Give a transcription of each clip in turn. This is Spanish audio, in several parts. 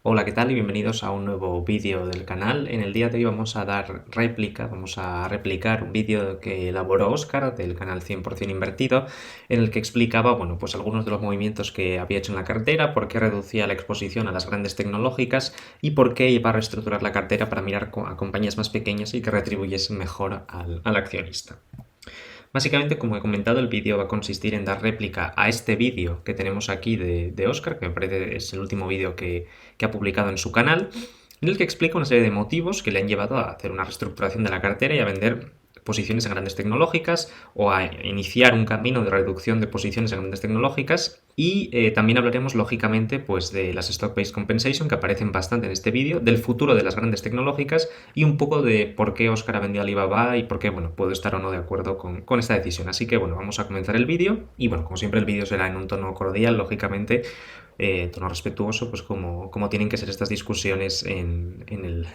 Hola, ¿qué tal? Y bienvenidos a un nuevo vídeo del canal. En el día de hoy vamos a vamos a replicar un vídeo que elaboró Óscar del canal 100% Invertido, en el que explicaba, bueno, pues algunos de los movimientos que había hecho en la cartera, por qué reducía la exposición a las grandes tecnológicas y por qué iba a reestructurar la cartera para mirar a compañías más pequeñas y que retribuyesen mejor al accionista. Básicamente, como he comentado, el vídeo va a consistir en dar réplica a este vídeo que tenemos aquí de Oscar, que me parece es el último vídeo que ha publicado en su canal, en el que explica una serie de motivos que le han llevado a hacer una reestructuración de la cartera y a vender posiciones en grandes tecnológicas o a iniciar un camino de reducción de posiciones en grandes tecnológicas. Y también hablaremos lógicamente pues de las stock-based compensation que aparecen bastante en este vídeo, del futuro de las grandes tecnológicas y un poco de por qué Oscar ha vendido Alibaba y por qué, bueno, puedo estar o no de acuerdo con esta decisión. Así que bueno, vamos a comenzar el vídeo y bueno, como siempre el vídeo será en un tono cordial, lógicamente, tono respetuoso, pues como tienen que ser estas discusiones en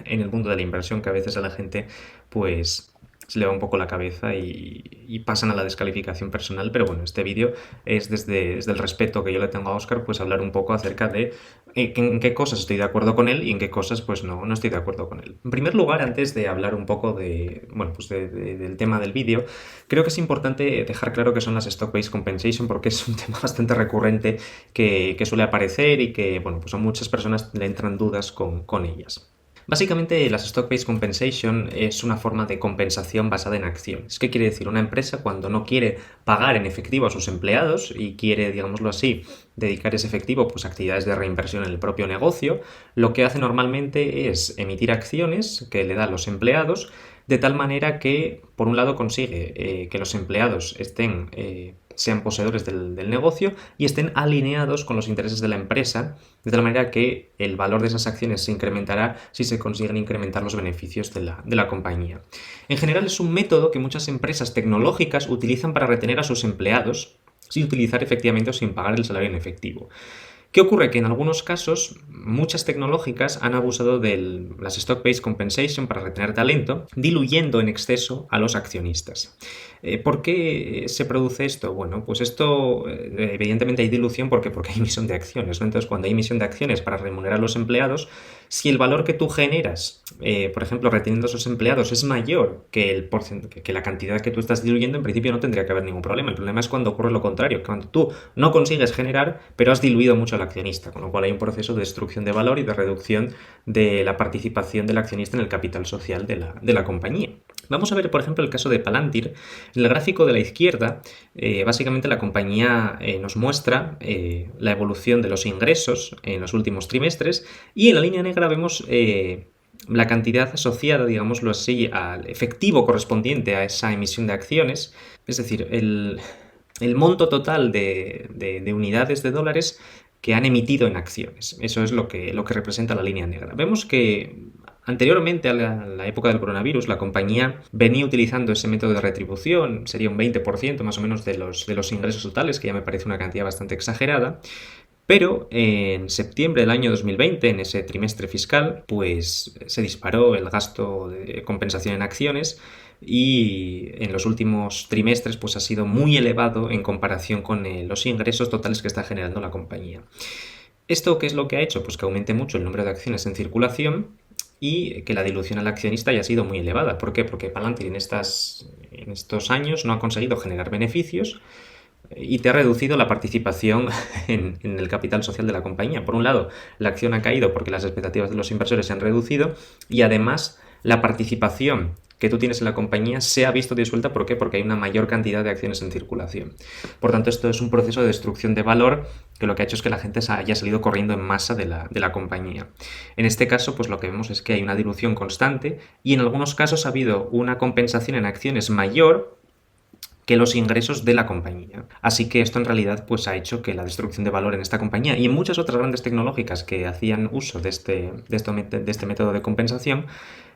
el mundo de la inversión, que a veces a la gente pues se le va un poco la cabeza y pasan a la descalificación personal, pero bueno, este vídeo es desde el respeto que yo le tengo a Oscar, pues hablar un poco acerca de en qué cosas estoy de acuerdo con él y en qué cosas pues no estoy de acuerdo con él. En primer lugar, antes de hablar un poco bueno, pues del tema del vídeo, creo que es importante dejar claro qué son las stock-based compensation porque es un tema bastante recurrente que suele aparecer y que, bueno, pues a muchas personas le entran dudas con ellas. Básicamente, las stock-based compensation es una forma de compensación basada en acciones. ¿Qué quiere decir? Una empresa cuando no quiere pagar en efectivo a sus empleados y quiere, digámoslo así, dedicar ese efectivo pues, a actividades de reinversión en el propio negocio, lo que hace normalmente es emitir acciones que le da a los empleados de tal manera que, por un lado, consigue que los empleados sean poseedores del negocio y estén alineados con los intereses de la empresa, de tal manera que el valor de esas acciones se incrementará si se consiguen incrementar los beneficios de la compañía. En general es un método que muchas empresas tecnológicas utilizan para retener a sus empleados sin utilizar efectivamente o sin pagar el salario en efectivo. ¿Qué ocurre? Que en algunos casos muchas tecnológicas han abusado de las stock-based compensation para retener talento, diluyendo en exceso a los accionistas. ¿Por qué se produce esto? Bueno, pues esto evidentemente hay dilución porque hay emisión de acciones, ¿no? Entonces, cuando hay emisión de acciones para remunerar a los empleados, si el valor que tú generas, por ejemplo, reteniendo a esos empleados es mayor que la cantidad que tú estás diluyendo, en principio no tendría que haber ningún problema. El problema es cuando ocurre lo contrario, cuando tú no consigues generar, pero has diluido mucho al accionista, con lo cual hay un proceso de destrucción de valor y de reducción de la participación del accionista en el capital social de la compañía. Vamos a ver, por ejemplo, el caso de Palantir. En el gráfico de la izquierda, básicamente la compañía nos muestra la evolución de los ingresos en los últimos trimestres y en la línea negra vemos la cantidad asociada, digámoslo así, al efectivo correspondiente a esa emisión de acciones, es decir, el monto total de unidades de dólares que han emitido en acciones. Eso es lo que representa la línea negra. Vemos que anteriormente a la época del coronavirus, la compañía venía utilizando ese método de retribución, sería un 20% más o menos de los ingresos totales, que ya me parece una cantidad bastante exagerada, pero en septiembre del año 2020, en ese trimestre fiscal, pues se disparó el gasto de compensación en acciones y en los últimos trimestres pues ha sido muy elevado en comparación con los ingresos totales que está generando la compañía. ¿Esto qué es lo que ha hecho? Pues que aumente mucho el número de acciones en circulación y que la dilución al accionista haya sido muy elevada. ¿Por qué? Porque Palantir en estos años no ha conseguido generar beneficios y te ha reducido la participación en el capital social de la compañía. Por un lado, la acción ha caído porque las expectativas de los inversores se han reducido y además la participación que tú tienes en la compañía se ha visto disuelta. ¿Por qué? Porque hay una mayor cantidad de acciones en circulación. Por tanto, esto es un proceso de destrucción de valor que lo que ha hecho es que la gente haya salido corriendo en masa de la compañía. En este caso, pues lo que vemos es que hay una dilución constante y en algunos casos ha habido una compensación en acciones mayor que los ingresos de la compañía. Así que esto en realidad pues ha hecho que la destrucción de valor en esta compañía y en muchas otras grandes tecnológicas que hacían uso de este método de compensación,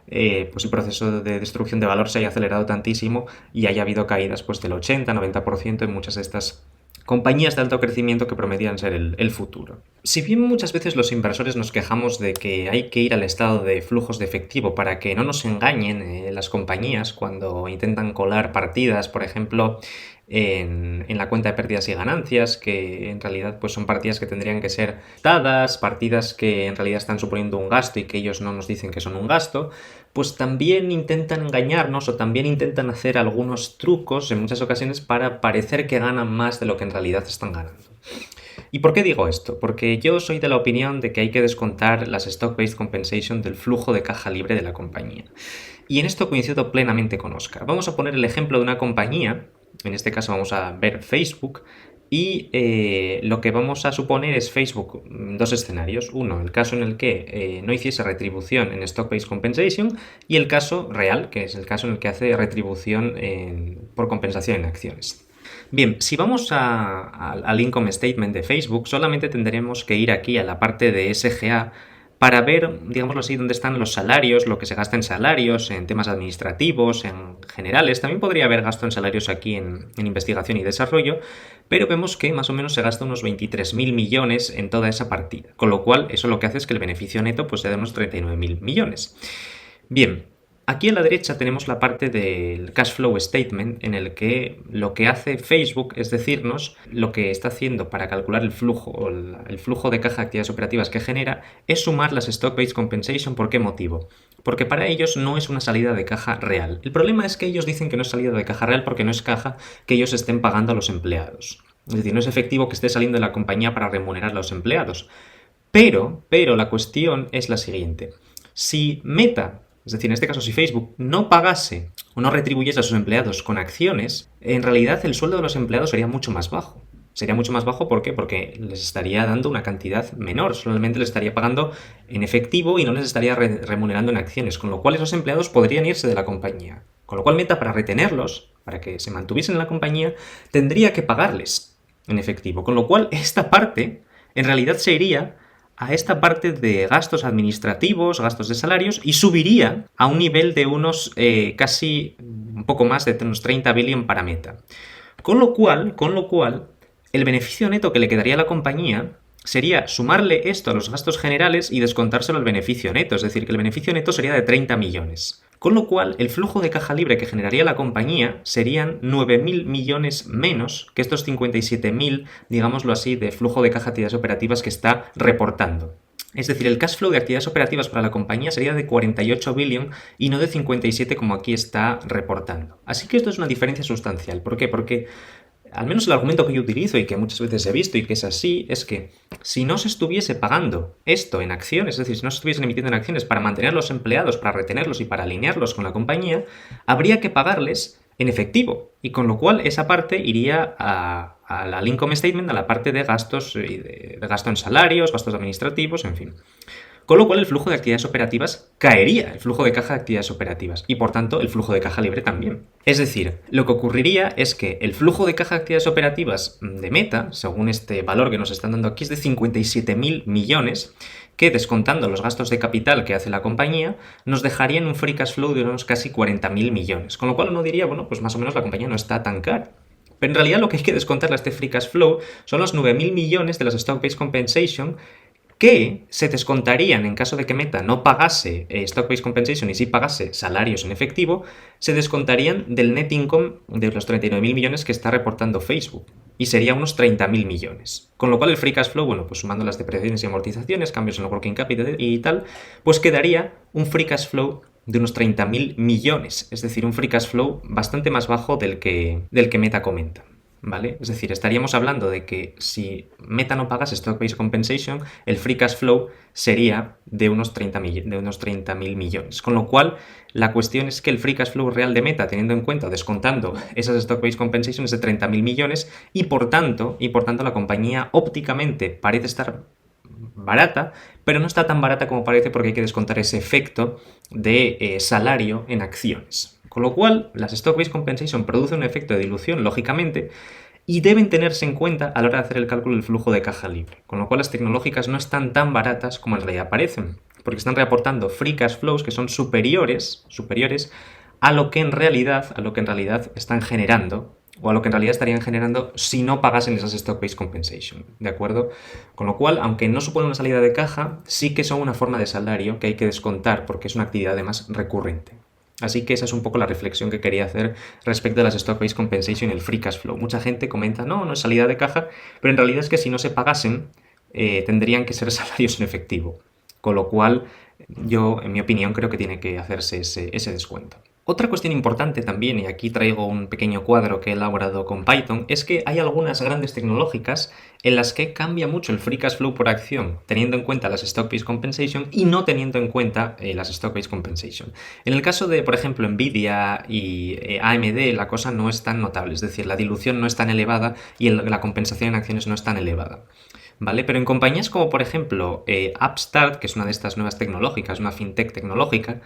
pues el proceso de destrucción de valor se haya acelerado tantísimo y haya habido caídas pues del 80-90% en muchas de estas compañías de alto crecimiento que promedían ser el futuro. Si bien muchas veces los inversores nos quejamos de que hay que ir al estado de flujos de efectivo para que no nos engañen las compañías cuando intentan colar partidas, por ejemplo, en la cuenta de pérdidas y ganancias, que en realidad pues son partidas que tendrían que ser dadas, partidas que en realidad están suponiendo un gasto y que ellos no nos dicen que son un gasto, pues también intentan engañarnos o también intentan hacer algunos trucos en muchas ocasiones para parecer que ganan más de lo que en realidad están ganando. ¿Y por qué digo esto? Porque yo soy de la opinión de que hay que descontar las stock-based compensation del flujo de caja libre de la compañía. Y en esto coincido plenamente con Oscar. Vamos a poner el ejemplo de una compañía, en este caso vamos a ver Facebook, y lo que vamos a suponer es Facebook, dos escenarios. Uno, el caso en el que no hiciese retribución en stock-based compensation, y el caso real, que es el caso en el que hace retribución por compensación en acciones. Bien, si vamos al income statement de Facebook, solamente tendremos que ir aquí a la parte de SGA para ver, digámoslo así, dónde están los salarios, lo que se gasta en salarios, en temas administrativos, en generales. También podría haber gasto en salarios aquí en investigación y desarrollo, pero vemos que más o menos se gasta unos 23.000 millones en toda esa partida. Con lo cual, eso lo que hace es que el beneficio neto pues, sea de unos 39.000 millones. Bien, aquí a la derecha tenemos la parte del cash flow statement en el que lo que hace Facebook es decirnos lo que está haciendo para calcular el flujo o el flujo de caja de actividades operativas que genera es sumar las stock-based compensation. ¿Por qué motivo? Porque para ellos no es una salida de caja real. El problema es que ellos dicen que no es salida de caja real porque no es caja que ellos estén pagando a los empleados. Es decir, no es efectivo que esté saliendo de la compañía para remunerar a los empleados. Pero la cuestión es la siguiente. Si Meta, es decir, en este caso si Facebook no pagase o no retribuyese a sus empleados con acciones, en realidad el sueldo de los empleados sería mucho más bajo. Sería mucho más bajo, ¿por qué? Porque les estaría dando una cantidad menor, solamente les estaría pagando en efectivo y no les estaría remunerando en acciones, con lo cual esos empleados podrían irse de la compañía. Con lo cual Meta, para retenerlos, para que se mantuviesen en la compañía, tendría que pagarles en efectivo, con lo cual esta parte en realidad se iría a esta parte de gastos administrativos, gastos de salarios, y subiría a un nivel de unos casi un poco más de unos 30 billion para Meta. Con lo cual, el beneficio neto que le quedaría a la compañía sería sumarle esto a los gastos generales y descontárselo al beneficio neto, es decir, que el beneficio neto sería de 30 millones. Con lo cual, el flujo de caja libre que generaría la compañía serían 9.000 millones menos que estos 57.000, digámoslo así, de flujo de caja de actividades operativas que está reportando. Es decir, el cash flow de actividades operativas para la compañía sería de 48 billion y no de 57 como aquí está reportando. Así que esto es una diferencia sustancial. ¿Por qué? Porque al menos el argumento que yo utilizo y que muchas veces he visto y que es así, es que si no se estuviese pagando esto en acciones, es decir, si no se estuviesen emitiendo en acciones para mantener a los empleados, para retenerlos y para alinearlos con la compañía, habría que pagarles en efectivo. Y con lo cual esa parte iría al income statement, a la parte de gastos, de gasto en salarios, gastos administrativos, en fin. Con lo cual el flujo de actividades operativas caería, el flujo de caja de actividades operativas, y por tanto el flujo de caja libre también. Es decir, lo que ocurriría es que el flujo de caja de actividades operativas de Meta, según este valor que nos están dando aquí, es de 57.000 millones, que descontando los gastos de capital que hace la compañía, nos dejarían un free cash flow de unos casi 40.000 millones. Con lo cual uno diría, bueno, pues más o menos la compañía no está tan cara. Pero en realidad lo que hay que descontarle a este free cash flow son los 9.000 millones de las stock-based compensation que se descontarían en caso de que Meta no pagase stock-based compensation y sí pagase salarios en efectivo, se descontarían del net income de los 39.000 millones que está reportando Facebook. Y sería unos 30.000 millones. Con lo cual el free cash flow, bueno, pues sumando las depreciaciones y amortizaciones, cambios en el working capital y tal, pues quedaría un free cash flow de unos 30.000 millones. Es decir, un free cash flow bastante más bajo del que Meta comenta. ¿Vale? Es decir, estaríamos hablando de que si Meta no pagase stock-based compensation, el free cash flow sería de unos 30.000 millones. Con lo cual, la cuestión es que el free cash flow real de Meta, teniendo en cuenta, descontando esas stock-based compensation, es de 30.000 millones y por tanto, la compañía ópticamente parece estar barata, pero no está tan barata como parece porque hay que descontar ese efecto de salario en acciones. Con lo cual, las stock-based compensation producen un efecto de dilución, lógicamente, y deben tenerse en cuenta a la hora de hacer el cálculo del flujo de caja libre. Con lo cual, las tecnológicas no están tan baratas como en realidad parecen, porque están reportando free cash flows que son superiores a lo que en realidad están generando, o a lo que en realidad estarían generando si no pagasen esas stock-based compensation, ¿de acuerdo? Con lo cual, aunque no supone una salida de caja, sí que son una forma de salario que hay que descontar porque es una actividad además recurrente. Así que esa es un poco la reflexión que quería hacer respecto a las Stock-Based Compensation y el Free Cash Flow. Mucha gente comenta, no, no es salida de caja, pero en realidad es que si no se pagasen, tendrían que ser salarios en efectivo. Con lo cual, yo, en mi opinión, creo que tiene que hacerse ese descuento. Otra cuestión importante también, y aquí traigo un pequeño cuadro que he elaborado con Python, es que hay algunas grandes tecnológicas en las que cambia mucho el free cash flow por acción, teniendo en cuenta las stock-based compensation y no teniendo en cuenta las stock-based compensation. En el caso de, por ejemplo, Nvidia y AMD, la cosa no es tan notable, es decir, la dilución no es tan elevada y la compensación en acciones no es tan elevada. ¿Vale? Pero en compañías como, por ejemplo, Upstart, que es una de estas nuevas tecnológicas, una fintech tecnológica,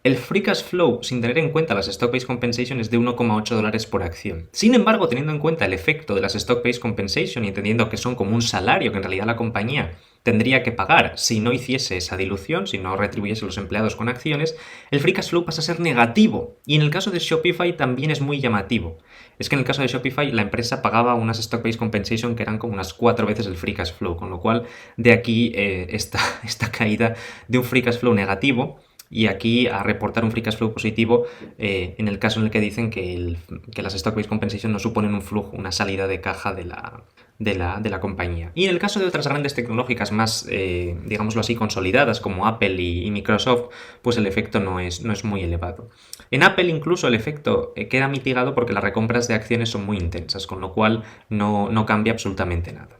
el free cash flow, sin tener en cuenta las stock-based compensation, es de $1,8 por acción. Sin embargo, teniendo en cuenta el efecto de las stock-based compensation y entendiendo que son como un salario que en realidad la compañía tendría que pagar si no hiciese esa dilución, si no retribuyese a los empleados con acciones, el free cash flow pasa a ser negativo. Y en el caso de Shopify también es muy llamativo. Es que en el caso de Shopify la empresa pagaba unas stock-based compensation que eran como unas 4 veces el free cash flow, con lo cual de aquí esta caída de un free cash flow negativo y aquí a reportar un free cash flow positivo en el caso en el que dicen que las stock-based compensation no suponen un flujo, una salida de caja de la compañía. Y en el caso de otras grandes tecnológicas más, digámoslo así, consolidadas como Apple y Microsoft, pues el efecto no es muy elevado. En Apple incluso el efecto queda mitigado porque las recompras de acciones son muy intensas, con lo cual no cambia absolutamente nada.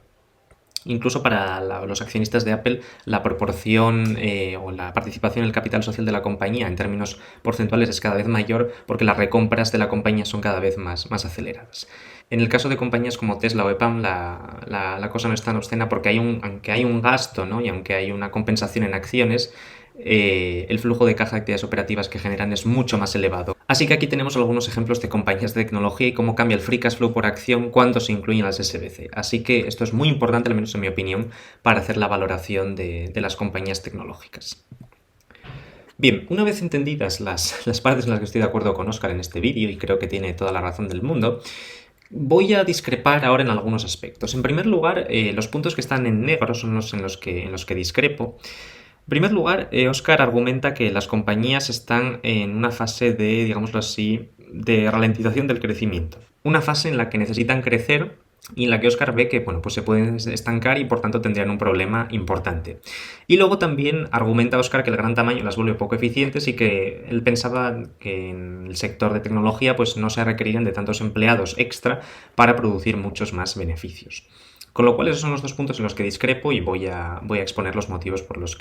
Incluso para los accionistas de Apple, la proporción o la participación en el capital social de la compañía en términos porcentuales es cada vez mayor porque las recompras de la compañía son cada vez más aceleradas. En el caso de compañías como Tesla o EPAM, la cosa no es tan obscena porque aunque hay un gasto, ¿no? Y aunque hay una compensación en acciones, el flujo de caja de actividades operativas que generan es mucho más elevado. Así que aquí tenemos algunos ejemplos de compañías de tecnología y cómo cambia el free cash flow por acción cuando se incluyen las SBC. Así que esto es muy importante, al menos en mi opinión, para hacer la valoración de las compañías tecnológicas. Bien, una vez entendidas las partes en las que estoy de acuerdo con Óscar en este vídeo, y creo que tiene toda la razón del mundo, voy a discrepar ahora en algunos aspectos. En primer lugar, los puntos que están en negro son los en los que discrepo. En primer lugar, Óscar argumenta que las compañías están en una fase de, digámoslo así, de ralentización del crecimiento. Una fase en la que necesitan crecer y en la que Óscar ve que bueno, pues se pueden estancar y por tanto tendrían un problema importante. Y luego también argumenta Óscar que el gran tamaño las vuelve poco eficientes y que él pensaba que en el sector de tecnología pues no se requerirían de tantos empleados extra para producir muchos más beneficios. Con lo cual esos son los dos puntos en los que discrepo y voy a exponer los motivos por los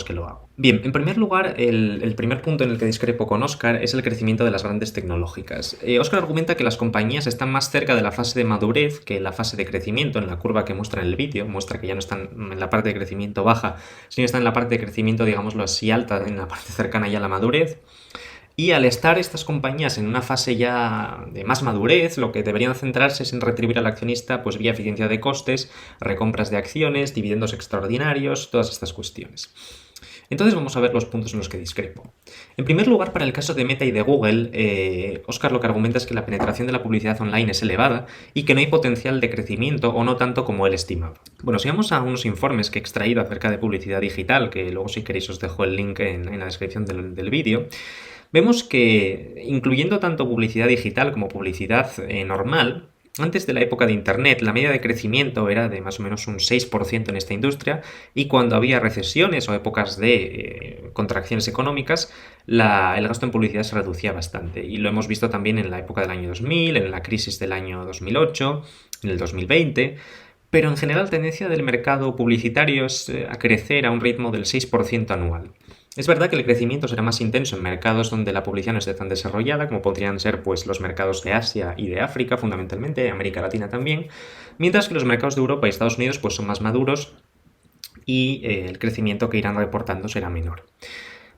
que lo hago. Bien, en primer lugar, el primer punto en el que discrepo con Óscar es el crecimiento de las grandes tecnológicas. Óscar argumenta que las compañías están más cerca de la fase de madurez que la fase de crecimiento. En la curva que muestra en el vídeo, muestra que ya no están en la parte de crecimiento baja, sino están en la parte de crecimiento, digámoslo así, alta, en la parte cercana ya a la madurez. Y al estar estas compañías en una fase ya de más madurez, lo que deberían centrarse es en retribuir al accionista pues vía eficiencia de costes, recompras de acciones, dividendos extraordinarios, todas estas cuestiones. Entonces vamos a ver los puntos en los que discrepo. En primer lugar, para el caso de Meta y de Google, Óscar lo que argumenta es que la penetración de la publicidad online es elevada y que no hay potencial de crecimiento o no tanto como él estimaba. Bueno, si vamos a unos informes que he extraído acerca de publicidad digital, que luego si queréis os dejo el link en la descripción del vídeo, vemos que, incluyendo tanto publicidad digital como publicidad normal, antes de la época de Internet, la media de crecimiento era de más o menos un 6% en esta industria y cuando había recesiones o épocas de contracciones económicas, el gasto en publicidad se reducía bastante. Y lo hemos visto también en la época del año 2000, en la crisis del año 2008, en el 2020. Pero en general la tendencia del mercado publicitario es a crecer a un ritmo del 6% anual. Es verdad que el crecimiento será más intenso en mercados donde la publicidad no esté tan desarrollada, como podrían ser pues, los mercados de Asia y de África, fundamentalmente, América Latina también, mientras que los mercados de Europa y Estados Unidos pues, son más maduros y el crecimiento que irán reportando será menor.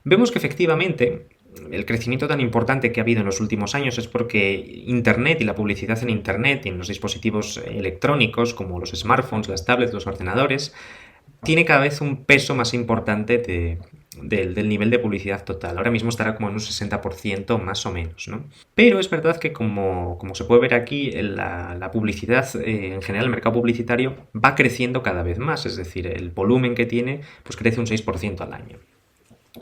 Vemos que efectivamente el crecimiento tan importante que ha habido en los últimos años es porque Internet y la publicidad en Internet y en los dispositivos electrónicos como los smartphones, las tablets, los ordenadores, tiene cada vez un peso más importante del nivel de publicidad total. Ahora mismo estará como en un 60% más o menos, ¿no? Pero es verdad que como se puede ver aquí, la publicidad, en general el mercado publicitario va creciendo cada vez más, es decir, el volumen que tiene pues crece un 6% al año.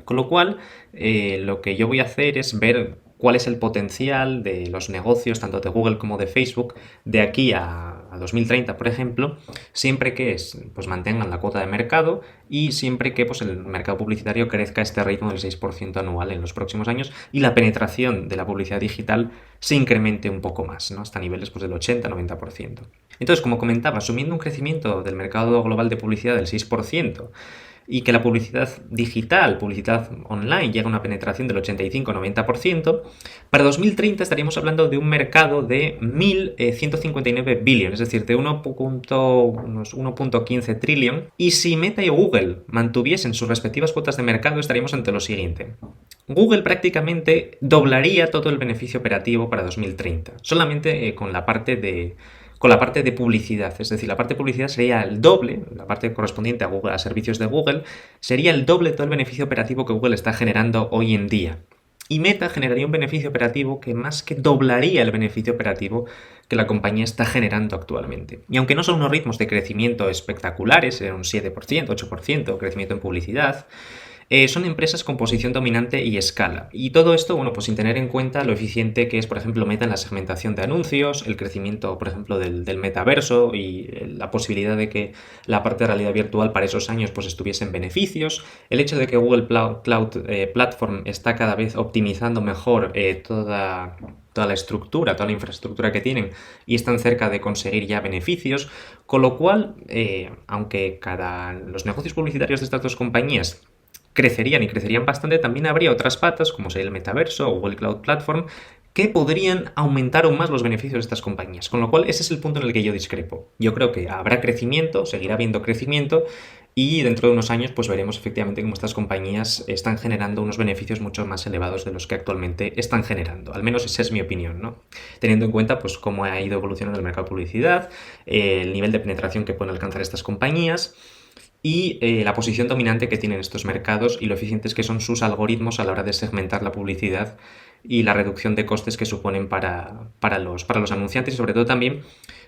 Con lo cual, lo que yo voy a hacer es ver cuál es el potencial de los negocios, tanto de Google como de Facebook, de aquí a 2030, por ejemplo, siempre que pues mantengan la cuota de mercado y siempre que pues, el mercado publicitario crezca a este ritmo del 6% anual en los próximos años y la penetración de la publicidad digital se incremente un poco más, ¿no? Hasta niveles pues, del 80-90%. Entonces, como comentaba, asumiendo un crecimiento del mercado global de publicidad del 6%, y que la publicidad digital, publicidad online, llega a una penetración del 85-90%, para 2030 estaríamos hablando de un mercado de 1.159 billones, es decir, de unos 1.15 trillón. Y si Meta y Google mantuviesen sus respectivas cuotas de mercado, estaríamos ante lo siguiente. Google prácticamente doblaría todo el beneficio operativo para 2030, solamente con la parte de publicidad. Es decir, la parte de publicidad sería el doble, la parte correspondiente a Google, a servicios de Google, sería el doble de todo el beneficio operativo que Google está generando hoy en día. Y Meta generaría un beneficio operativo que más que doblaría el beneficio operativo que la compañía está generando actualmente. Y aunque no son unos ritmos de crecimiento espectaculares, un 7%, 8% crecimiento en publicidad, son empresas con posición dominante y escala. Y todo esto, bueno, pues sin tener en cuenta lo eficiente que es, por ejemplo, Meta en la segmentación de anuncios, el crecimiento, por ejemplo, del metaverso y la posibilidad de que la parte de realidad virtual para esos años pues estuviese en beneficios, el hecho de que Google Cloud Platform está cada vez optimizando mejor toda la estructura, toda la infraestructura que tienen y están cerca de conseguir ya beneficios, con lo cual, aunque los negocios publicitarios de estas dos compañías crecerían y crecerían bastante, también habría otras patas, como sería el metaverso o Google Cloud Platform, que podrían aumentar aún más los beneficios de estas compañías. Con lo cual, ese es el punto en el que yo discrepo. Yo creo que habrá crecimiento, seguirá habiendo crecimiento, y dentro de unos años pues veremos efectivamente cómo estas compañías están generando unos beneficios mucho más elevados de los que actualmente están generando. Al menos esa es mi opinión, ¿no? Teniendo en cuenta pues cómo ha ido evolucionando el mercado de publicidad, el nivel de penetración que pueden alcanzar estas compañías y la posición dominante que tienen estos mercados y lo eficientes que son sus algoritmos a la hora de segmentar la publicidad y la reducción de costes que suponen para los anunciantes y sobre todo también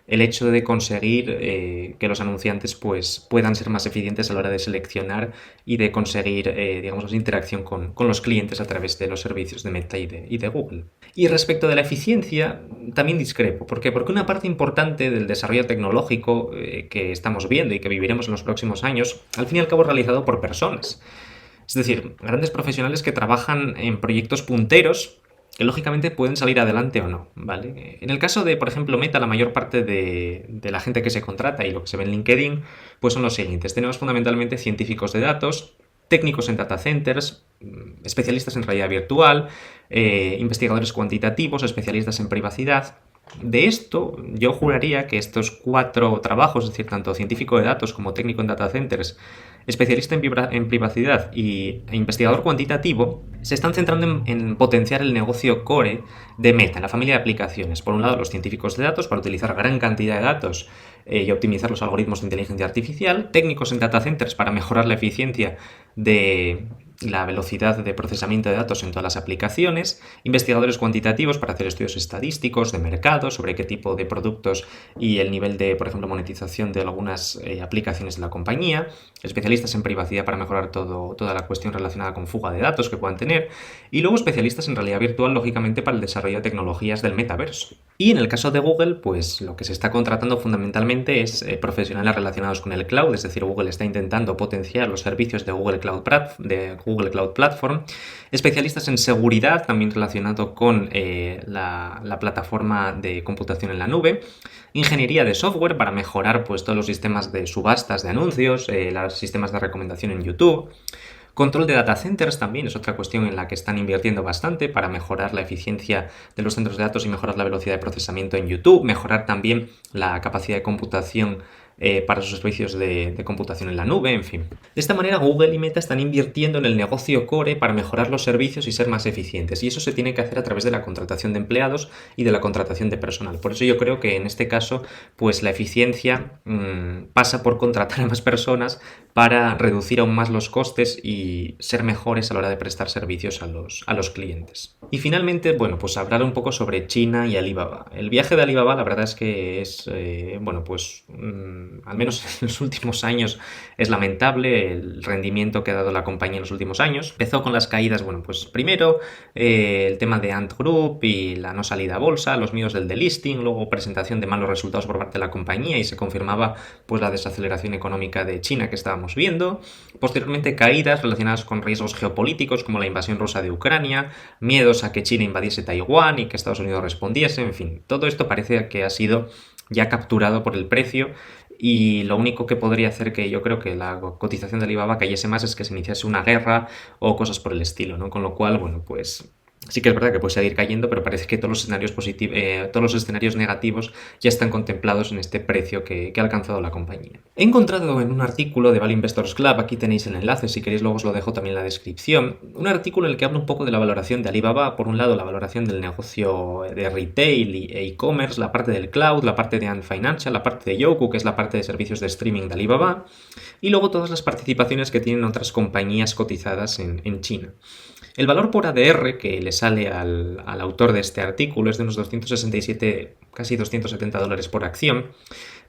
el hecho de conseguir que los anunciantes pues, puedan ser más eficientes a la hora de seleccionar y de conseguir, digamos, interacción con los clientes a través de los servicios de Meta y de Google. Y respecto de la eficiencia, también discrepo. ¿Por qué? Porque una parte importante del desarrollo tecnológico que estamos viendo y que viviremos en los próximos años, al fin y al cabo es realizado por personas. Es decir, grandes profesionales que trabajan en proyectos punteros que lógicamente pueden salir adelante o no, ¿vale? En el caso de, por ejemplo, Meta, la mayor parte de la gente que se contrata y lo que se ve en LinkedIn, pues son los siguientes. Tenemos fundamentalmente científicos de datos, técnicos en data centers, especialistas en realidad virtual, investigadores cuantitativos, especialistas en privacidad. De esto, yo juraría que estos 4 trabajos, es decir, tanto científico de datos como técnico en data centers, especialista en privacidad e investigador cuantitativo, se están centrando en potenciar el negocio core de Meta, la familia de aplicaciones. Por un lado, los científicos de datos para utilizar gran cantidad de datos y optimizar los algoritmos de inteligencia artificial, técnicos en data centers para mejorar la eficiencia de la velocidad de procesamiento de datos en todas las aplicaciones, investigadores cuantitativos para hacer estudios estadísticos de mercado sobre qué tipo de productos y el nivel de, por ejemplo, monetización de algunas aplicaciones de la compañía, especialistas en privacidad para mejorar toda la cuestión relacionada con fuga de datos que puedan tener, y luego especialistas en realidad virtual, lógicamente, para el desarrollo de tecnologías del metaverso. Y en el caso de Google, pues lo que se está contratando fundamentalmente es profesionales relacionados con el cloud, es decir, Google está intentando potenciar los servicios de Google Cloud Platform, especialistas en seguridad, también relacionado con la plataforma de computación en la nube, ingeniería de software para mejorar pues, todos los sistemas de subastas de anuncios, los sistemas de recomendación en YouTube. Control de data centers también es otra cuestión en la que están invirtiendo bastante para mejorar la eficiencia de los centros de datos y mejorar la velocidad de procesamiento en YouTube, mejorar también la capacidad de computación para sus servicios de computación en la nube, en fin. De esta manera, Google y Meta están invirtiendo en el negocio core para mejorar los servicios y ser más eficientes. Y eso se tiene que hacer a través de la contratación de empleados y de la contratación de personal. Por eso yo creo que en este caso, pues la eficiencia pasa por contratar a más personas para reducir aún más los costes y ser mejores a la hora de prestar servicios a los clientes. Y finalmente, bueno, pues hablar un poco sobre China y Alibaba. El viaje de Alibaba, la verdad es que es, bueno, pues al menos en los últimos años, es lamentable el rendimiento que ha dado la compañía en los últimos años. Empezó con las caídas, bueno, pues primero el tema de Ant Group y la no salida a bolsa, los miedos del delisting, luego presentación de malos resultados por parte de la compañía y se confirmaba pues la desaceleración económica de China que estábamos viendo. Posteriormente caídas relacionadas con riesgos geopolíticos como la invasión rusa de Ucrania, miedos a que China invadiese Taiwán y que Estados Unidos respondiese, en fin, todo esto parece que ha sido ya capturado por el precio y lo único que podría hacer que yo creo que la cotización de Alibaba cayese más es que se iniciase una guerra o cosas por el estilo, ¿no? Con lo cual, bueno, pues sí que es verdad que puede seguir cayendo, pero parece que todos los escenarios todos los escenarios negativos ya están contemplados en este precio que ha alcanzado la compañía. He encontrado en un artículo de Value Investors Club, aquí tenéis el enlace, si queréis luego os lo dejo también en la descripción, un artículo en el que habla un poco de la valoración de Alibaba, por un lado la valoración del negocio de retail e e-commerce, la parte del cloud, la parte de Ant Financial, la parte de Youku, que es la parte de servicios de streaming de Alibaba, y luego todas las participaciones que tienen otras compañías cotizadas en China. El valor por ADR que le sale al autor de este artículo es de unos 267, casi $270 por acción,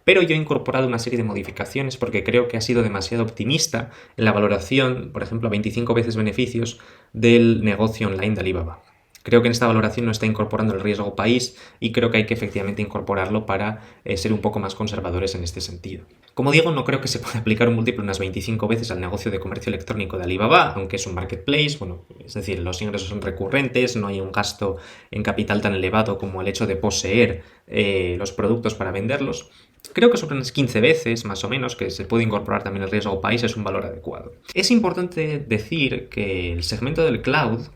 pero yo he incorporado una serie de modificaciones porque creo que ha sido demasiado optimista en la valoración, por ejemplo, a 25 veces beneficios del negocio online de Alibaba. Creo que en esta valoración no está incorporando el riesgo país y creo que hay que efectivamente incorporarlo para ser un poco más conservadores en este sentido. Como digo, no creo que se pueda aplicar un múltiplo unas 25 veces al negocio de comercio electrónico de Alibaba, aunque es un marketplace, bueno, es decir, los ingresos son recurrentes, no hay un gasto en capital tan elevado como el hecho de poseer los productos para venderlos. Creo que sobre unas 15 veces, más o menos, que se puede incorporar también el riesgo país, es un valor adecuado. Es importante decir que el segmento del cloud,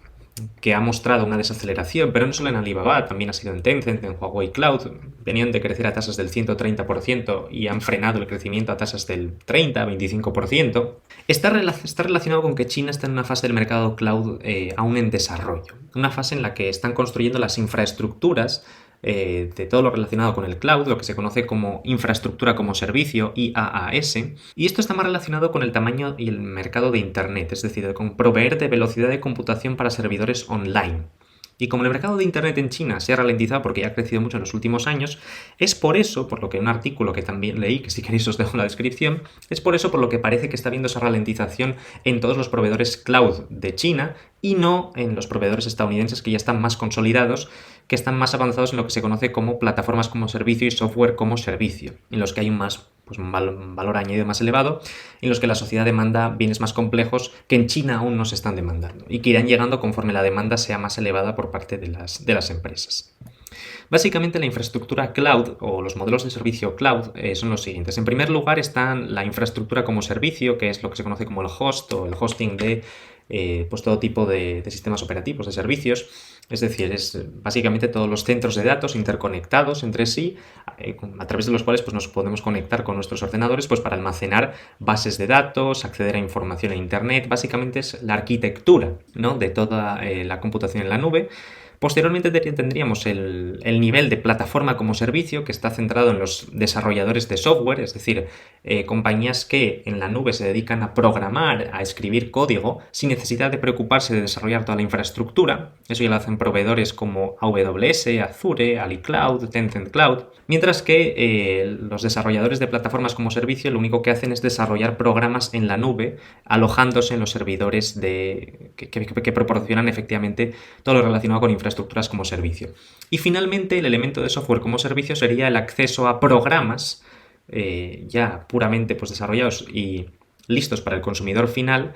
que ha mostrado una desaceleración, pero no solo en Alibaba, también ha sido en Tencent, en Huawei Cloud, venían de crecer a tasas del 130% y han frenado el crecimiento a tasas del 30-25%, está relacionado con que China está en una fase del mercado cloud aún en desarrollo, una fase en la que están construyendo las infraestructuras de todo lo relacionado con el cloud, lo que se conoce como infraestructura como servicio, IaaS, y esto está más relacionado con el tamaño y el mercado de Internet, es decir, con proveer de velocidad de computación para servidores online. Y como el mercado de Internet en China se ha ralentizado porque ya ha crecido mucho en los últimos años, es por eso, por lo que un artículo que también leí, que si queréis os dejo en la descripción, es por eso por lo que parece que está habiendo esa ralentización en todos los proveedores cloud de China y no en los proveedores estadounidenses que ya están más consolidados, que están más avanzados en lo que se conoce como plataformas como servicio y software como servicio, en los que hay un valor añadido más elevado, en los que la sociedad demanda bienes más complejos que en China aún no se están demandando y que irán llegando conforme la demanda sea más elevada por parte de las empresas. Básicamente la infraestructura cloud o los modelos de servicio cloud son los siguientes. En primer lugar están la infraestructura como servicio, que es lo que se conoce como el host o el hosting de pues todo tipo de sistemas operativos, de servicios. Es decir, es básicamente todos los centros de datos interconectados entre sí, a través de los cuales pues, nos podemos conectar con nuestros ordenadores pues, para almacenar bases de datos, acceder a información en Internet. Básicamente es la arquitectura, ¿no?, de toda la computación en la nube. Posteriormente tendríamos el nivel de plataforma como servicio, que está centrado en los desarrolladores de software, es decir, compañías que en la nube se dedican a programar, a escribir código, sin necesidad de preocuparse de desarrollar toda la infraestructura. Eso ya lo hacen proveedores como AWS, Azure, AliCloud, Tencent Cloud. Mientras que los desarrolladores de plataformas como servicio lo único que hacen es desarrollar programas en la nube, alojándose en los servidores que proporcionan efectivamente todo lo relacionado con infraestructuras como servicio. Y finalmente el elemento de software como servicio sería el acceso a programas ya puramente pues, desarrollados y listos para el consumidor final,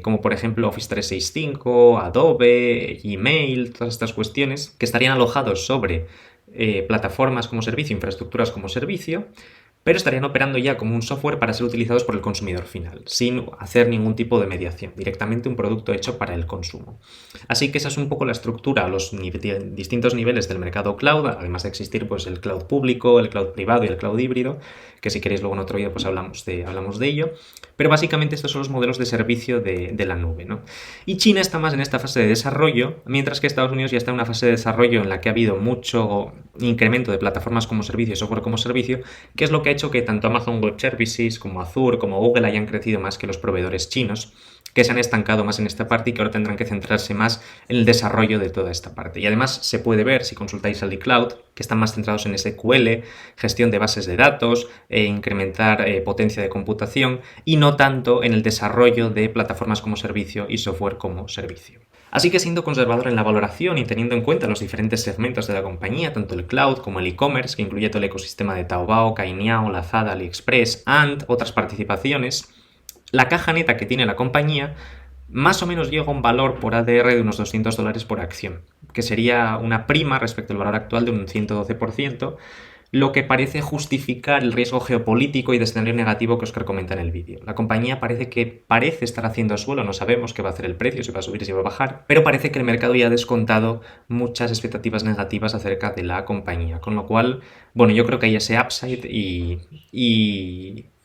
como por ejemplo Office 365, Adobe, Gmail, todas estas cuestiones que estarían alojados sobre plataformas como servicio, infraestructuras como servicio, pero estarían operando ya como un software para ser utilizados por el consumidor final, sin hacer ningún tipo de mediación, directamente un producto hecho para el consumo. Así que esa es un poco la estructura, los distintos niveles del mercado cloud, además de existir pues, el cloud público, el cloud privado y el cloud híbrido, que si queréis luego en otro vídeo pues hablamos de ello, pero básicamente estos son los modelos de servicio de la nube, ¿no? Y China está más en esta fase de desarrollo, mientras que Estados Unidos ya está en una fase de desarrollo en la que ha habido mucho incremento de plataformas como servicio y software como servicio, que es lo que ha hecho que tanto Amazon Web Services como Azure, como Google hayan crecido más que los proveedores chinos que se han estancado más en esta parte y que ahora tendrán que centrarse más en el desarrollo de toda esta parte. Y además se puede ver, si consultáis al iCloud, que están más centrados en SQL, gestión de bases de datos, incrementar potencia de computación y no tanto en el desarrollo de plataformas como servicio y software como servicio. Así que siendo conservador en la valoración y teniendo en cuenta los diferentes segmentos de la compañía, tanto el cloud como el e-commerce, que incluye todo el ecosistema de Taobao, Cainiao, Lazada, AliExpress, Ant, otras participaciones, la caja neta que tiene la compañía más o menos llega a un valor por ADR de unos $200 por acción, que sería una prima respecto al valor actual de un 112%, lo que parece justificar el riesgo geopolítico y de escenario negativo que Oscar comenta en el vídeo. La compañía parece estar haciendo suelo, no sabemos qué va a hacer el precio, si va a subir, si va a bajar, pero parece que el mercado ya ha descontado muchas expectativas negativas acerca de la compañía, con lo cual, bueno, yo creo que hay ese upside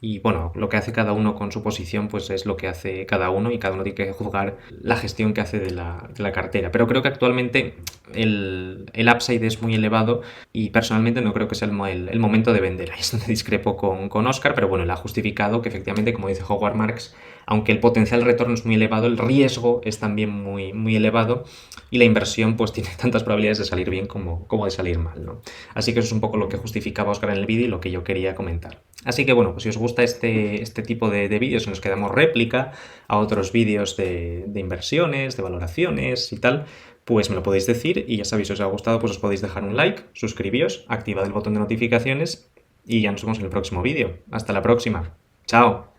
y bueno, lo que hace cada uno con su posición, pues es lo que hace cada uno y cada uno tiene que juzgar la gestión que hace de la cartera. Pero creo que actualmente el upside es muy elevado y personalmente no creo que sea el momento de vender. Ahí es donde discrepo con Oscar, pero bueno, él ha justificado que efectivamente, como dice Howard Marks, aunque el potencial retorno es muy elevado, el riesgo es también muy, muy elevado y la inversión pues tiene tantas probabilidades de salir bien como de salir mal, ¿no? Así que eso es un poco lo que justificaba Oscar en el vídeo y lo que yo quería comentar. Así que bueno, pues si os gusta este tipo de vídeos en los que damos réplica a otros vídeos de inversiones, de valoraciones y tal, pues me lo podéis decir y ya sabéis, si os ha gustado pues os podéis dejar un like, suscribíos, activad el botón de notificaciones y ya nos vemos en el próximo vídeo. Hasta la próxima. ¡Chao!